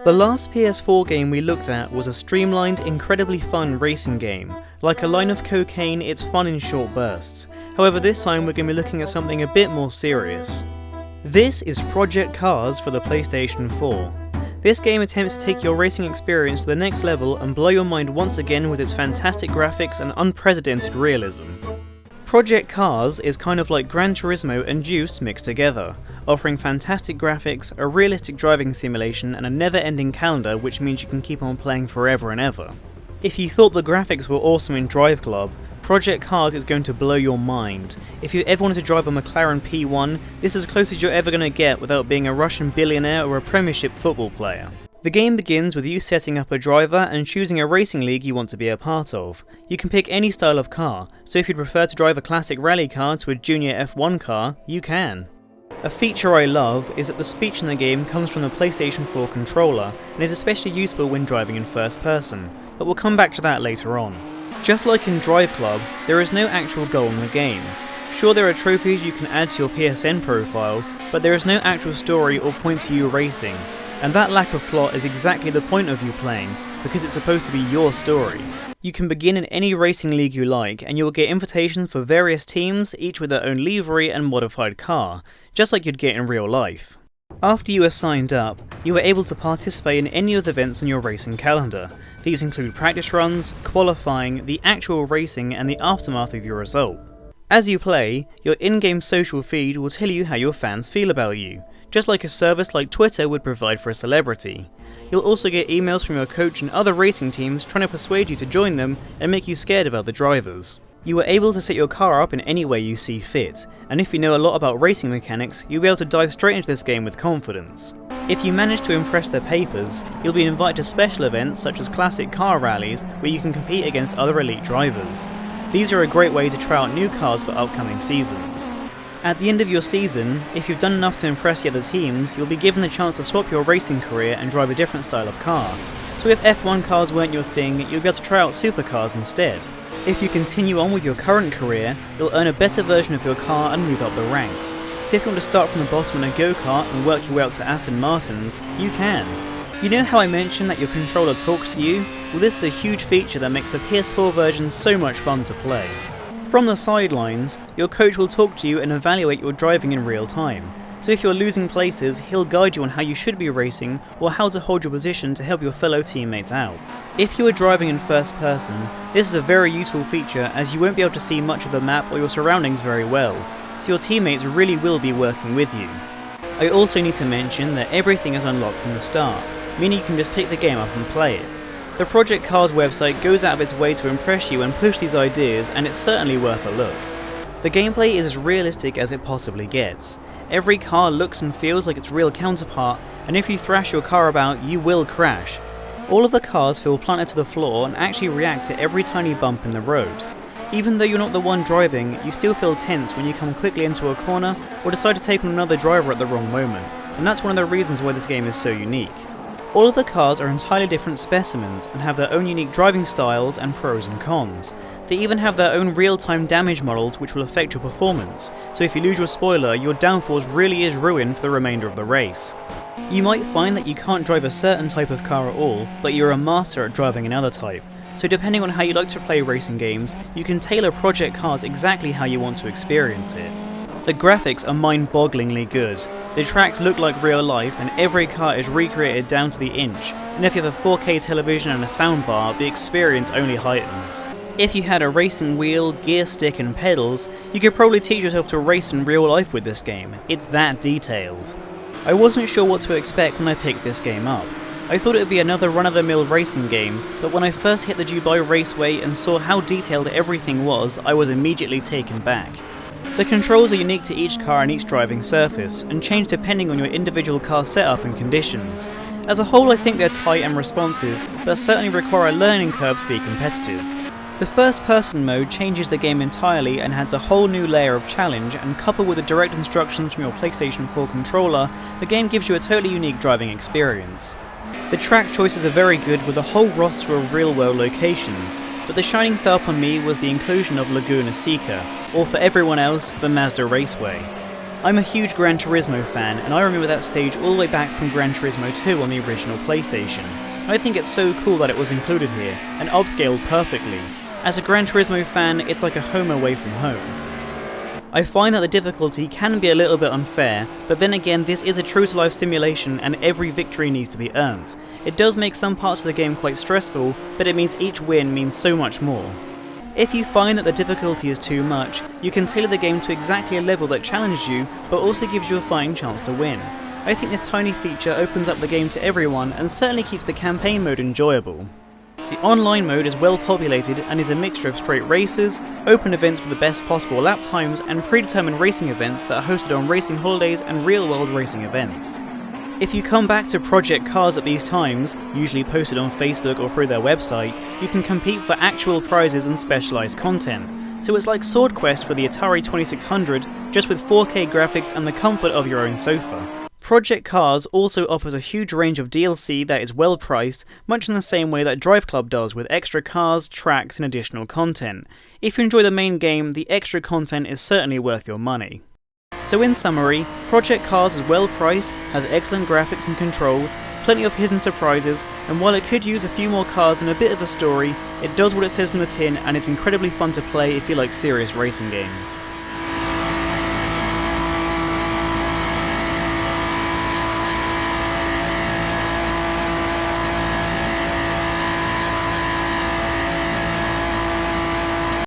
The last PS4 game we looked at was a streamlined, incredibly fun racing game. Like a line of cocaine, it's fun in short bursts. However, this time we're going to be looking at something a bit more serious. This is Project Cars for the PlayStation 4. This game attempts to take your racing experience to the next level and blow your mind once again with its fantastic graphics and unprecedented realism. Project Cars is kind of like Gran Turismo and Juice mixed together, offering fantastic graphics, a realistic driving simulation and a never-ending calendar which means you can keep on playing forever and ever. If you thought the graphics were awesome in Drive Club, Project Cars is going to blow your mind. If you ever wanted to drive a McLaren P1, this is as close as you're ever going to get without being a Russian billionaire or a Premiership football player. The game begins with you setting up a driver and choosing a racing league you want to be a part of. You can pick any style of car, so if you'd prefer to drive a classic rally car to a junior F1 car, you can. A feature I love is that the speech in the game comes from the PlayStation 4 controller and is especially useful when driving in first person, but we'll come back to that later on. Just like in Drive Club, there is no actual goal in the game. Sure, there are trophies you can add to your PSN profile, but there is no actual story or point to you racing. And that lack of plot is exactly the point of you playing, because it's supposed to be your story. You can begin in any racing league you like, and you will get invitations for various teams, each with their own livery and modified car, just like you'd get in real life. After you are signed up, you are able to participate in any of the events on your racing calendar. These include practice runs, qualifying, the actual racing, and the aftermath of your result. As you play, your in-game social feed will tell you how your fans feel about you, just like a service like Twitter would provide for a celebrity. You'll also get emails from your coach and other racing teams trying to persuade you to join them and make you scared about the drivers. You are able to set your car up in any way you see fit, and if you know a lot about racing mechanics, you'll be able to dive straight into this game with confidence. If you manage to impress their papers, you'll be invited to special events such as classic car rallies where you can compete against other elite drivers. These are a great way to try out new cars for upcoming seasons. At the end of your season, if you've done enough to impress the other teams, you'll be given the chance to swap your racing career and drive a different style of car. So if F1 cars weren't your thing, you'll be able to try out supercars instead. If you continue on with your current career, you'll earn a better version of your car and move up the ranks. So if you want to start from the bottom in a go-kart and work your way up to Aston Martins, you can. You know how I mentioned that your controller talks to you? Well, this is a huge feature that makes the PS4 version so much fun to play. From the sidelines, your coach will talk to you and evaluate your driving in real time. So if you're losing places, he'll guide you on how you should be racing or how to hold your position to help your fellow teammates out. If you are driving in first person, this is a very useful feature as you won't be able to see much of the map or your surroundings very well, so your teammates really will be working with you. I also need to mention that everything is unlocked from the start, meaning you can just pick the game up and play it. The Project Cars website goes out of its way to impress you and push these ideas, and it's certainly worth a look. The gameplay is as realistic as it possibly gets. Every car looks and feels like its real counterpart, and if you thrash your car about, you will crash. All of the cars feel planted to the floor and actually react to every tiny bump in the road. Even though you're not the one driving, you still feel tense when you come quickly into a corner or decide to take on another driver at the wrong moment, and that's one of the reasons why this game is so unique. All of the cars are entirely different specimens and have their own unique driving styles and pros and cons. They even have their own real-time damage models which will affect your performance, so if you lose your spoiler, your downforce really is ruined for the remainder of the race. You might find that you can't drive a certain type of car at all, but you're a master at driving another type. So depending on how you like to play racing games, you can tailor Project Cars exactly how you want to experience it. The graphics are mind-bogglingly good. The tracks look like real life and every car is recreated down to the inch, and if you have a 4K television and a soundbar, the experience only heightens. If you had a racing wheel, gear stick and pedals, you could probably teach yourself to race in real life with this game. It's that detailed. I wasn't sure what to expect when I picked this game up. I thought it would be another run-of-the-mill racing game, but when I first hit the Dubai Raceway and saw how detailed everything was, I was immediately taken back. The controls are unique to each car and each driving surface, and change depending on your individual car setup and conditions. As a whole, I think they're tight and responsive, but certainly require a learning curve to be competitive. The first-person mode changes the game entirely and adds a whole new layer of challenge, and coupled with the direct instructions from your PlayStation 4 controller, the game gives you a totally unique driving experience. The track choices are very good with a whole roster of real-world locations, but the shining star for me was the inclusion of Laguna Seca, or for everyone else, the Mazda Raceway. I'm a huge Gran Turismo fan, and I remember that stage all the way back from Gran Turismo 2 on the original PlayStation. I think it's so cool that it was included here, and upscaled perfectly. As a Gran Turismo fan, it's like a home away from home. I find that the difficulty can be a little bit unfair, but then again this is a true-to-life simulation and every victory needs to be earned. It does make some parts of the game quite stressful, but it means each win means so much more. If you find that the difficulty is too much, you can tailor the game to exactly a level that challenges you, but also gives you a fighting chance to win. I think this tiny feature opens up the game to everyone and certainly keeps the campaign mode enjoyable. The online mode is well populated and is a mixture of straight races, open events for the best possible lap times, and predetermined racing events that are hosted on racing holidays and real-world racing events. If you come back to Project Cars at these times, usually posted on Facebook or through their website, you can compete for actual prizes and specialised content. So it's like Sword Quest for the Atari 2600, just with 4K graphics and the comfort of your own sofa. Project Cars also offers a huge range of DLC that is well priced, much in the same way that Drive Club does with extra cars, tracks and additional content. If you enjoy the main game, the extra content is certainly worth your money. So in summary, Project Cars is well priced, has excellent graphics and controls, plenty of hidden surprises, and while it could use a few more cars and a bit of a story, it does what it says in the tin and it's incredibly fun to play if you like serious racing games.